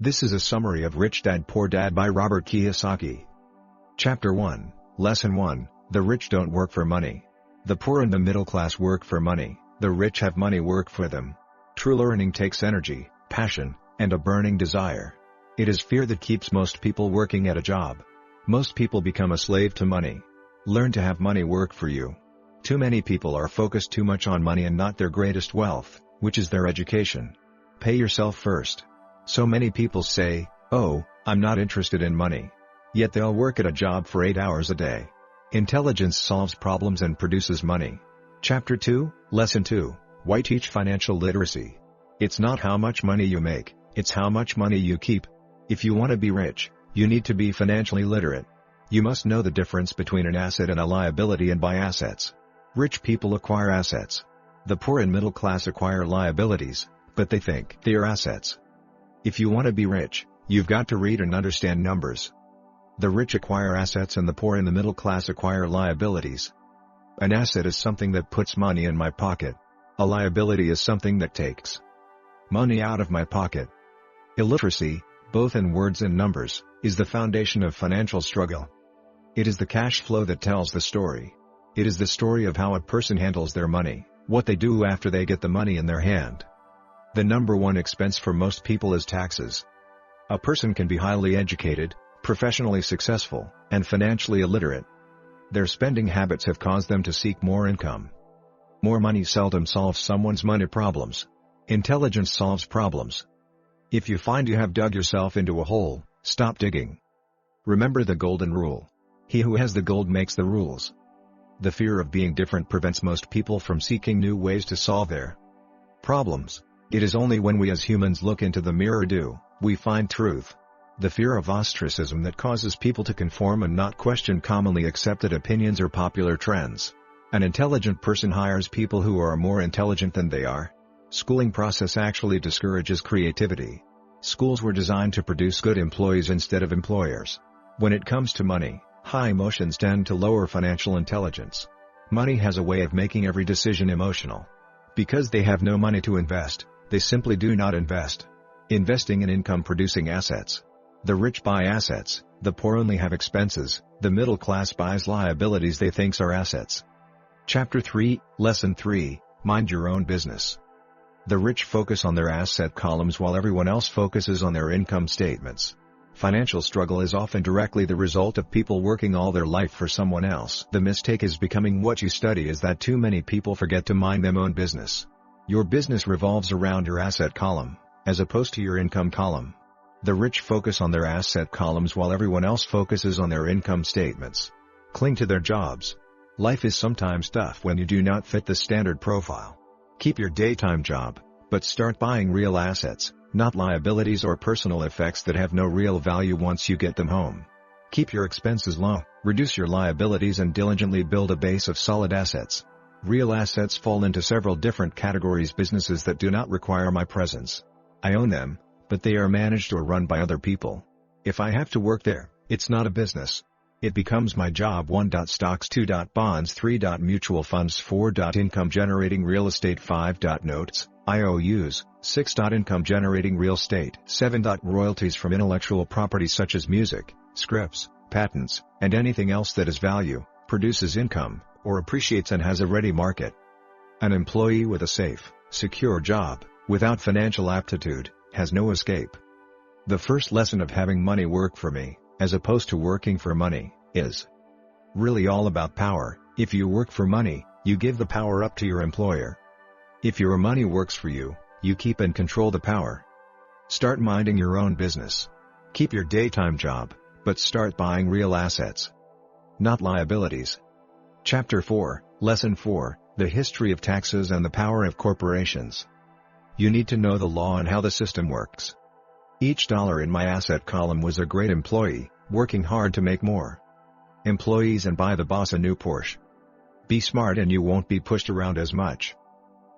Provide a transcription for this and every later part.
This is a summary of Rich Dad Poor Dad by Robert Kiyosaki. Chapter 1, Lesson 1, The rich don't work for money. The poor and the middle class work for money, the rich have money work for them. True learning takes energy, passion, and a burning desire. It is fear that keeps most people working at a job. Most people become a slave to money. Learn to have money work for you. Too many people are focused too much on money and not their greatest wealth, which is their education. Pay yourself first. So many people say, "Oh, I'm not interested in money." Yet they'll work at a job for 8 hours a day. Intelligence solves problems and produces money. Chapter 2, Lesson 2, Why Teach Financial Literacy. It's not how much money you make, it's how much money you keep. If you want to be rich, you need to be financially literate. You must know the difference between an asset and a liability and buy assets. Rich people acquire assets. The poor and middle class acquire liabilities, but they think they are assets. If you want to be rich, you've got to read and understand numbers. The rich acquire assets and the poor and the middle class acquire liabilities. An asset is something that puts money in my pocket. A liability is something that takes money out of my pocket. Illiteracy, both in words and numbers, is the foundation of financial struggle. It is the cash flow that tells the story. It is the story of how a person handles their money, what they do after they get the money in their hand. The number one expense for most people is taxes. A person can be highly educated, professionally successful, and financially illiterate. Their spending habits have caused them to seek more income. More money seldom solves someone's money problems. Intelligence solves problems. If you find you have dug yourself into a hole, stop digging. Remember the golden rule. He who has the gold makes the rules. The fear of being different prevents most people from seeking new ways to solve their problems. It is only when we as humans look into the mirror do we find truth. The fear of ostracism that causes people to conform and not question commonly accepted opinions or popular trends. An intelligent person hires people who are more intelligent than they are. Schooling process actually discourages creativity. Schools were designed to produce good employees instead of employers. When it comes to money, high emotions tend to lower financial intelligence. Money has a way of making every decision emotional. Because they have no money to invest, they simply do not invest. Investing in income-producing assets. The rich buy assets, the poor only have expenses, the middle class buys liabilities they think are assets. Chapter 3, Lesson 3, Mind Your Own Business. The rich focus on their asset columns while everyone else focuses on their income statements. Financial struggle is often directly the result of people working all their life for someone else. The mistake is becoming what you study is that too many people forget to mind their own business. Your business revolves around your asset column, as opposed to your income column. The rich focus on their asset columns while everyone else focuses on their income statements. Cling to their jobs. Life is sometimes tough when you do not fit the standard profile. Keep your daytime job, but start buying real assets, not liabilities or personal effects that have no real value once you get them home. Keep your expenses low, reduce your liabilities and diligently build a base of solid assets. Real assets fall into several different categories: businesses that do not require my presence. I own them, but they are managed or run by other people. If I have to work there, it's not a business. It becomes my job. 1. Stocks. 2. Bonds. 3. Mutual funds. 4. Income generating real estate. 5. Notes, IOUs. 6. Income generating real estate. 7. Royalties from intellectual property such as music, scripts, patents, and anything else that is value, produces income, or appreciates and has a ready market. An employee with a safe, secure job, without financial aptitude, has no escape. The first lesson of having money work for me, as opposed to working for money, is really all about power. If you work for money, you give the power up to your employer. If your money works for you, you keep and control the power. Start minding your own business. Keep your daytime job, but start buying real assets, not liabilities. Chapter 4, Lesson 4, The History of Taxes and the Power of Corporations. You need to know the law and how the system works. Each dollar in my asset column was a great employee, working hard to make more. Employees and buy the boss a new Porsche. Be smart and you won't be pushed around as much.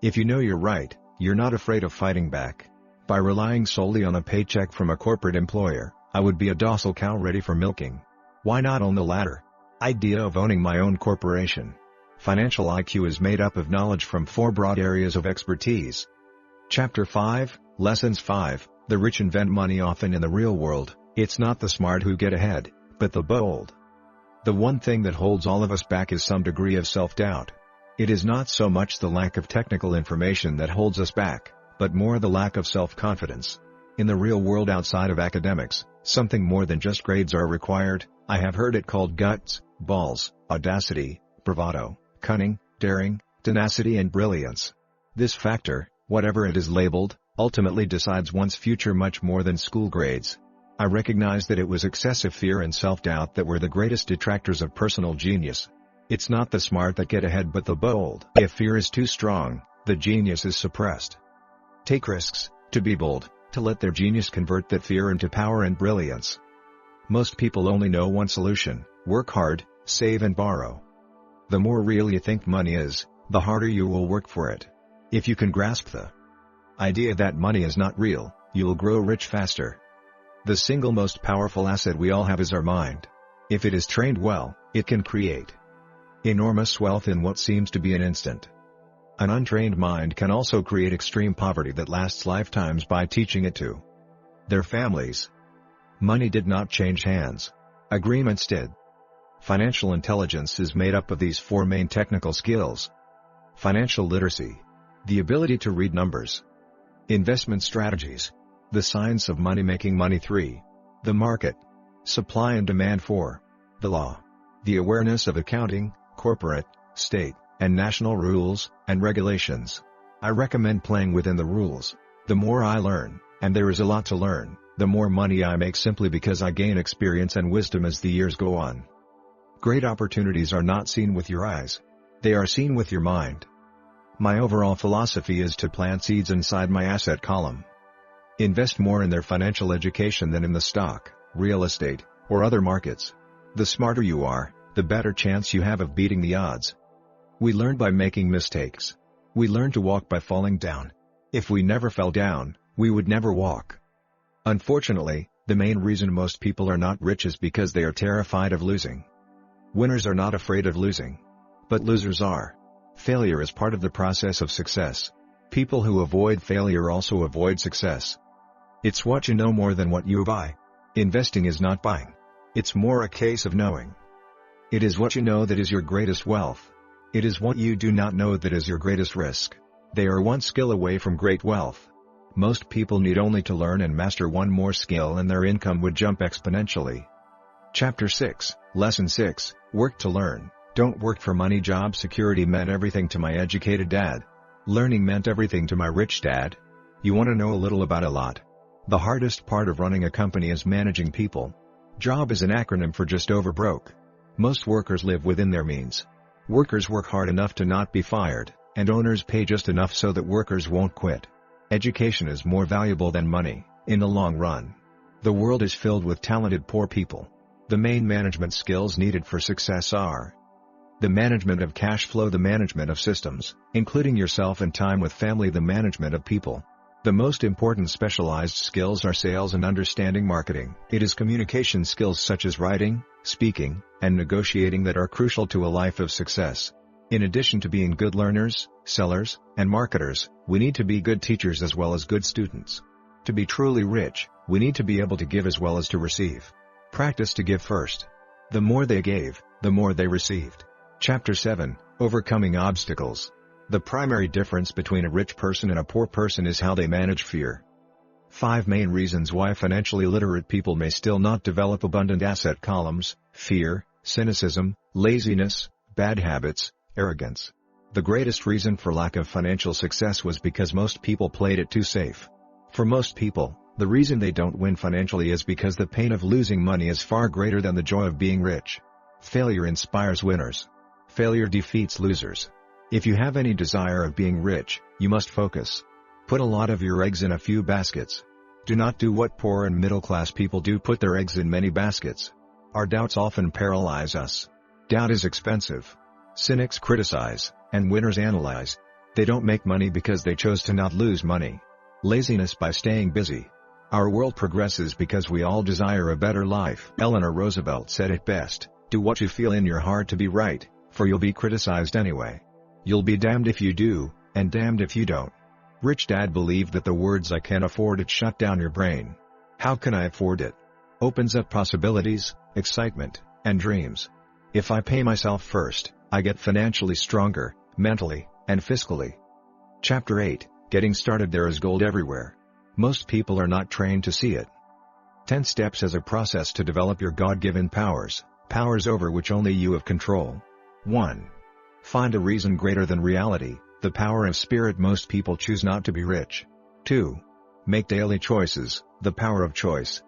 If you know you're right, you're not afraid of fighting back. By relying solely on a paycheck from a corporate employer, I would be a docile cow ready for milking. Why not own the latter? Idea of owning my own corporation. Financial IQ is made up of knowledge from 4 broad areas of expertise. Chapter 5, Lessons 5, The rich invent money often in the real world. It's not the smart who get ahead, but the bold. The one thing that holds all of us back is some degree of self-doubt. It is not so much the lack of technical information that holds us back, but more the lack of self-confidence. In the real world outside of academics, something more than just grades are required. I have heard it called guts, balls, audacity, bravado, cunning, daring, tenacity and brilliance. This factor, whatever it is labeled, ultimately decides one's future much more than school grades. I recognize that it was excessive fear and self-doubt that were the greatest detractors of personal genius. It's not the smart that get ahead but the bold. If fear is too strong, the genius is suppressed. Take risks, to be bold, to let their genius convert that fear into power and brilliance. Most people only know one solution: work hard, save and borrow. The more real you think money is, the harder you will work for it. If you can grasp the idea that money is not real, you'll grow rich faster. The single most powerful asset we all have is our mind. If it is trained well, it can create enormous wealth in what seems to be an instant. An untrained mind can also create extreme poverty that lasts lifetimes by teaching it to their families. Money did not change hands. Agreements did. Financial intelligence is made up of these four main technical skills. Financial literacy, the ability to read numbers. Investment strategies, the science of money making money. 3. The market, supply and demand. 4. The law, the awareness of accounting, corporate, state, and national rules and regulations. I recommend playing within the rules. The more I learn, and there is a lot to learn, the more money I make simply because I gain experience and wisdom as the years go on. Great opportunities are not seen with your eyes. They are seen with your mind. My overall philosophy is to plant seeds inside my asset column. Invest more in their financial education than in the stock, real estate, or other markets. The smarter you are, the better chance you have of beating the odds. We learn by making mistakes. We learn to walk by falling down. If we never fell down, we would never walk. Unfortunately, the main reason most people are not rich is because they are terrified of losing. Winners are not afraid of losing. But losers are. Failure is part of the process of success. People who avoid failure also avoid success. It's what you know more than what you buy. Investing is not buying. It's more a case of knowing. It is what you know that is your greatest wealth. It is what you do not know that is your greatest risk. They are one skill away from great wealth. Most people need only to learn and master one more skill and their income would jump exponentially. Chapter 6, Lesson 6, Work to Learn. Don't work for money. Job security meant everything to my educated dad. Learning meant everything to my rich dad. You want to know a little about a lot. The hardest part of running a company is managing people. Job is an acronym for just over broke. Most workers live within their means. Workers work hard enough to not be fired, and owners pay just enough so that workers won't quit. Education is more valuable than money, in the long run. The world is filled with talented poor people. The main management skills needed for success are the management of cash flow, the management of systems, including yourself and time with family, the management of people. The most important specialized skills are sales and understanding marketing. It is communication skills such as writing, speaking, and negotiating that are crucial to a life of success. In addition to being good learners, sellers, and marketers, we need to be good teachers as well as good students. To be truly rich, we need to be able to give as well as to receive. Practice to give first. The more they gave, the more they received. Chapter 7, Overcoming Obstacles. The primary difference between a rich person and a poor person is how they manage fear. 5 main reasons why financially literate people may still not develop abundant asset columns: fear, cynicism, laziness, bad habits, arrogance. The greatest reason for lack of financial success was because most people played it too safe. For most people, the reason they don't win financially is because the pain of losing money is far greater than the joy of being rich. Failure inspires winners. Failure defeats losers. If you have any desire of being rich, you must focus. Put a lot of your eggs in a few baskets. Do not do what poor and middle-class people do, put their eggs in many baskets. Our doubts often paralyze us. Doubt is expensive. Cynics criticize, and winners analyze. They don't make money because they chose to not lose money. Laziness by staying busy. Our world progresses because we all desire a better life. Eleanor Roosevelt said it best: do what you feel in your heart to be right, for you'll be criticized anyway. You'll be damned if you do, and damned if you don't. Rich Dad believed that the words "I can't afford it" shut down your brain. "How can I afford it?" opens up possibilities, excitement, and dreams. "If I pay myself first, I get financially stronger, mentally, and fiscally." Chapter 8, Getting Started. There is gold everywhere. Most people are not trained to see it. 10 steps as a process to develop your God-given powers over which only you have control. 1. Find a reason greater than reality, the power of spirit. Most people choose not to be rich. 2. Make daily choices, the power of choice.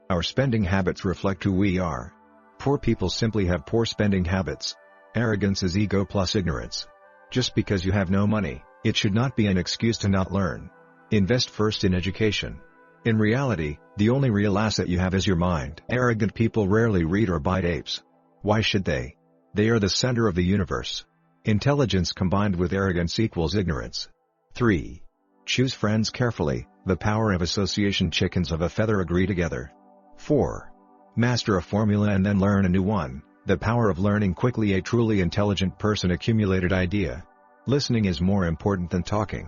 Our spending habits reflect who we are. Poor people simply have poor spending habits. Arrogance is ego plus ignorance. Just because you have no money, it should not be an excuse to not learn. Invest first in education. In reality, the only real asset you have is your mind. Arrogant people rarely read or bite apes. Why should they? They are the center of the universe. Intelligence combined with arrogance equals ignorance. 3. Choose friends carefully, the power of association. Chickens of a feather agree together. 4. Master a formula and then learn a new one, the power of learning quickly. A truly intelligent person accumulated idea. Listening is more important than talking.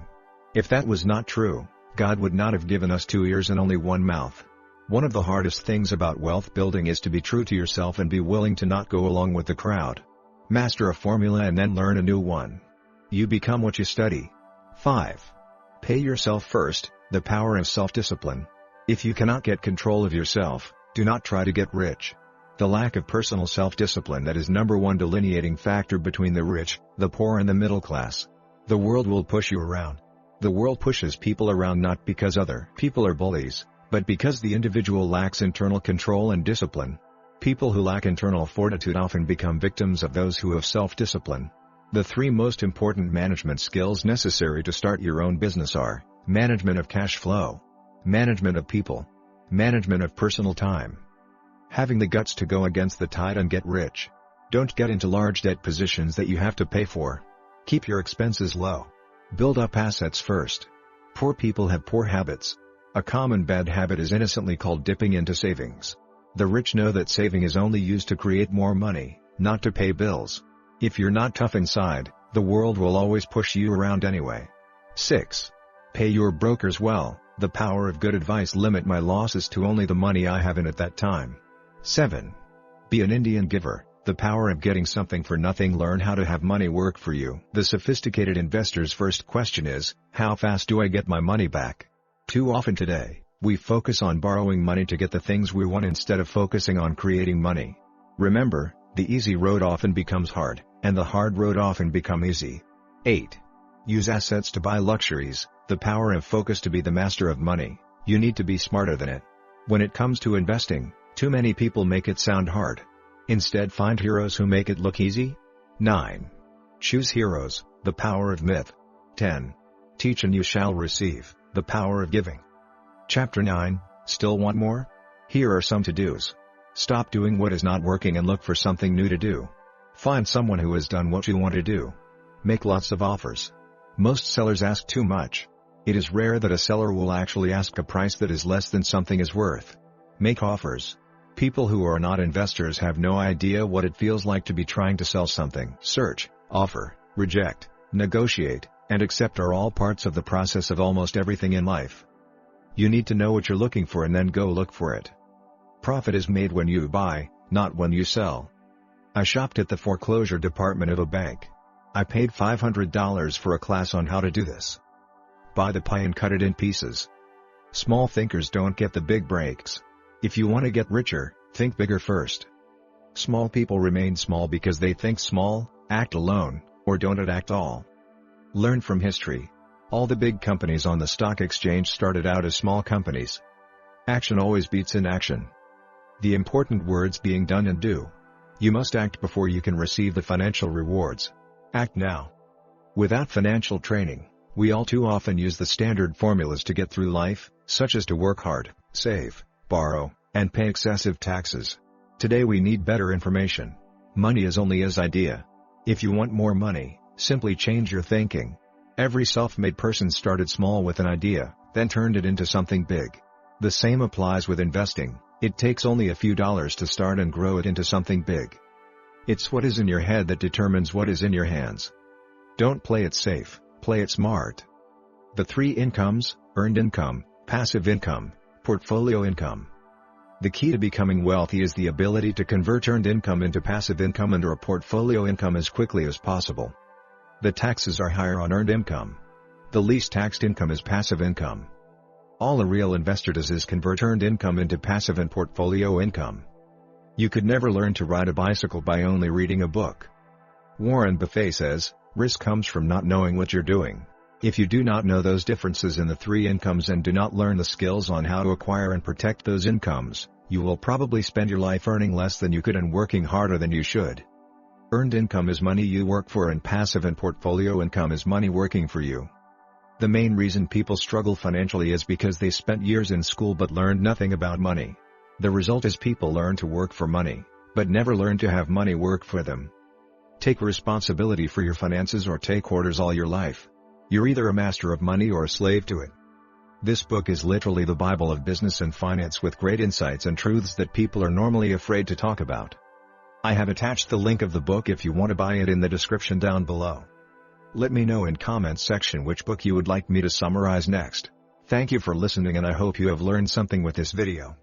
If that was not true, God would not have given us 2 ears and only 1 mouth. One of the hardest things about wealth building is to be true to yourself and be willing to not go along with the crowd. Master a formula and then learn a new one. You become what you study. 5. Pay yourself first, the power of self-discipline. If you cannot get control of yourself, do not try to get rich. The lack of personal self-discipline that is number one delineating factor between the rich, the poor and the middle class. The world will push you around. The world pushes people around not because other people are bullies, but because the individual lacks internal control and discipline. People who lack internal fortitude often become victims of those who have self-discipline. The 3 most important management skills necessary to start your own business are: management of cash flow, management of people, management of personal time. Having the guts to go against the tide and get rich. Don't get into large debt positions that you have to pay for. Keep your expenses low. Build up assets first. Poor people have poor habits. A common bad habit is innocently called dipping into savings. The rich know that saving is only used to create more money, not to pay bills. If you're not tough inside, the world will always push you around anyway. 6. Pay your brokers well, the power of good advice. Limit my losses to only the money I have in at that time. 7. Be an Indian giver, the power of getting something for nothing. Learn how to have money work for you. The sophisticated investor's first question is, how fast do I get my money back? Too often today, we focus on borrowing money to get the things we want instead of focusing on creating money. Remember, the easy road often becomes hard, and the hard road often becomes easy. 8. Use assets to buy luxuries, the power of focus. To be the master of money, you need to be smarter than it. When it comes to investing, too many people make it sound hard. Instead, find heroes who make it look easy. 9. Choose heroes, the power of myth. 10. Teach and you shall receive, the power of giving. Chapter 9, Still want more? Here are some to-dos. Stop doing what is not working and look for something new to do. Find someone who has done what you want to do. Make lots of offers. Most sellers ask too much. It is rare that a seller will actually ask a price that is less than something is worth. Make offers. People who are not investors have no idea what it feels like to be trying to sell something. Search, offer, reject, negotiate, and accept are all parts of the process of almost everything in life. You need to know what you're looking for and then go look for it. Profit is made when you buy, not when you sell. I shopped at the foreclosure department of a bank. I paid $500 for a class on how to do this. Buy the pie and cut it in pieces. Small thinkers don't get the big breaks. If you want to get richer, think bigger first. Small people remain small because they think small, act alone, or don't act all. Learn from history. All the big companies on the stock exchange started out as small companies. Action always beats inaction. The important words being done and do. You must act before you can receive the financial rewards. Act now. Without financial training, we all too often use the standard formulas to get through life, such as to work hard, save, borrow, and pay excessive taxes. Today we need better information. Money is only as idea. If you want more money, simply change your thinking. Every self-made person started small with an idea, then turned it into something big. The same applies with investing. It takes only a few dollars to start and grow it into something big. It's what is in your head that determines what is in your hands. Don't play it safe, play it smart. The three incomes: earned income, passive income, portfolio income. The key to becoming wealthy is the ability to convert earned income into passive income and/or portfolio income as quickly as possible. The taxes are higher on earned income. The least taxed income is passive income. All a real investor does is convert earned income into passive and portfolio income. You could never learn to ride a bicycle by only reading a book. Warren Buffett says, risk comes from not knowing what you're doing. If you do not know those differences in the three incomes and do not learn the skills on how to acquire and protect those incomes, you will probably spend your life earning less than you could and working harder than you should. Earned income is money you work for, and passive and portfolio income is money working for you. The main reason people struggle financially is because they spent years in school but learned nothing about money. The result is people learn to work for money, but never learn to have money work for them. Take responsibility for your finances or take orders all your life. You're either a master of money or a slave to it. This book is literally the Bible of business and finance, with great insights and truths that people are normally afraid to talk about. I have attached the link of the book if you want to buy it in the description down below. Let me know in comments section which book you would like me to summarize next. Thank you for listening, and I hope you have learned something with this video.